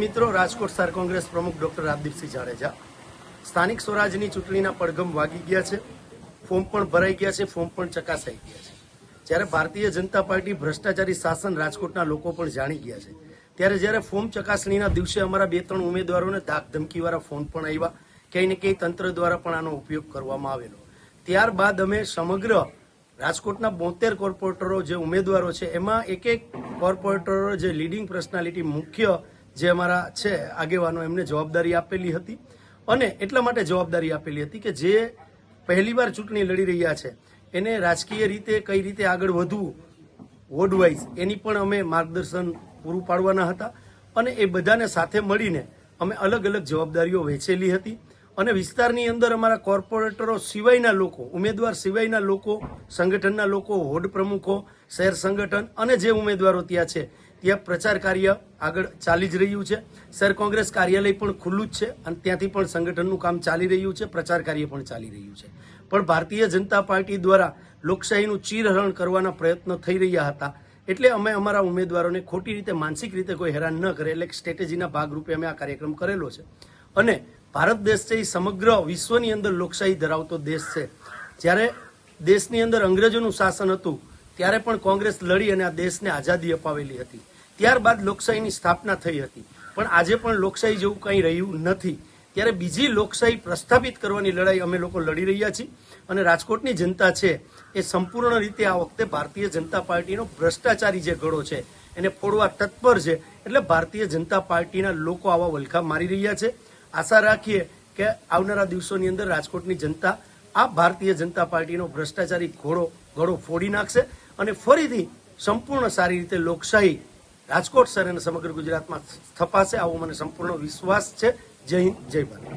મિત્રો, રાજકોટ શહેર કોંગ્રેસ પ્રમુખ ડોક્ટર રાજદીપસિંહ જાડેજા. સ્થાનિક સ્વરાજની ચૂંટણીના પડઘમ વાગી ગયા છે, ફોર્મ પણ ભરાઈ ગયા છે, ફોર્મ પણ ચકાસાઈ ગયા છે. જ્યારે ભારતીય જનતા પાર્ટી ભ્રષ્ટાચારી શાસન રાજકોટના લોકો પણ જાણી ગયા છે, ત્યારે જ્યારે ફોર્મ ચકાસણીના દિવસે અમારા 2-3 ઉમેદવારોને ધાક ધમકીવાળા ફોન પણ આવ્યા, ક્યાંય ને ક્યાંય તંત્ર દ્વારા પણ આનો ઉપયોગ કરવામાં આવેલો. ત્યારબાદ અમે સમગ્ર રાજકોટના 72 કોર્પોરેટરો જે ઉમેદવારો છે એમાં એક કોર્પોરેટરો જે લીડિંગ પર્સનાલિટી મુખ્ય જે અમારા છે આગેવાનો એમને જવાબદારી આપેલી હતી. અને એટલા માટે જવાબદારી આપેલી હતી કે જે પહેલીવાર ચૂંટણી લડી રહ્યા છે એને રાજકીય રીતે કઈ રીતે આગળ વધવું વોર્ડ વાઇઝ એની પણ અમે માર્ગદર્શન પૂરું પાડવાના હતા. અને એ બધાને સાથે મળીને અમે અલગ અલગ જવાબદારીઓ વહેંચેલી હતી. અને વિસ્તારની અંદર અમારા કોર્પોરેટરો સિવાયના લોકો, ઉમેદવાર સિવાયના લોકો, સંગઠનના લોકો, વોર્ડ પ્રમુખો, શહેર સંગઠન અને જે ઉમેદવારો ત્યાં છે ત્યાં પ્રચાર કાર્ય આગળ ચાલી જ રહ્યું છે. શહેર કોંગ્રેસ કાર્યાલય પણ ખુલ્લું જ છે અને ત્યાંથી પણ સંગઠનનું કામ ચાલી રહ્યું છે, પ્રચાર કાર્ય પણ ચાલી રહ્યું છે. પણ ભારતીય જનતા પાર્ટી દ્વારા લોકશાહીનું ચીરહરણ કરવાના પ્રયત્નો થઈ રહ્યા હતા, એટલે અમે અમારા ઉમેદવારોને ખોટી રીતે માનસિક રીતે કોઈ હેરાન ન કરે એટલે સ્ટ્રેટેજીના ભાગરૂપે અમે આ કાર્યક્રમ કરેલો છે. અને ભારત દેશ છે એ સમગ્ર વિશ્વની અંદર લોકશાહી ધરાવતો દેશ છે. જ્યારે દેશની અંદર અંગ્રેજોનું શાસન હતું ત્યારે પણ કોંગ્રેસ લડી અને આ દેશને આઝાદી અપાવેલી હતી. ત્યારબાદ લોકશાહીની સ્થાપના થઈ હતી, પણ આજે પણ લોકશાહી જેવું કંઈ રહ્યું નથી. ત્યારે બીજી લોકશાહી પ્રસ્થાપિત કરવાની લડાઈ અમે લોકો લડી રહ્યા છીએ. અને રાજકોટની જનતા છે એ સંપૂર્ણ રીતે આ વખતે ભારતીય જનતા પાર્ટીનો ભ્રષ્ટાચારી જે ગળો છે એને ફોડવા તત્પર છે. એટલે ભારતીય જનતા પાર્ટીના લોકો આવા વલખા મારી રહ્યા છે. આશા રાખીએ કે આવનારા દિવસોની અંદર રાજકોટની જનતા આ ભારતીય જનતા પાર્ટીનો ભ્રષ્ટાચારી ગળો ફોડી નાખશે અને ફરીથી સંપૂર્ણ સારી રીતે લોકશાહી રાજકોટ શહેર અને સમગ્ર ગુજરાતમાં સ્થપાશે, આવો મને સંપૂર્ણ વિશ્વાસ છે. જય હિન્દ, જય ભારત.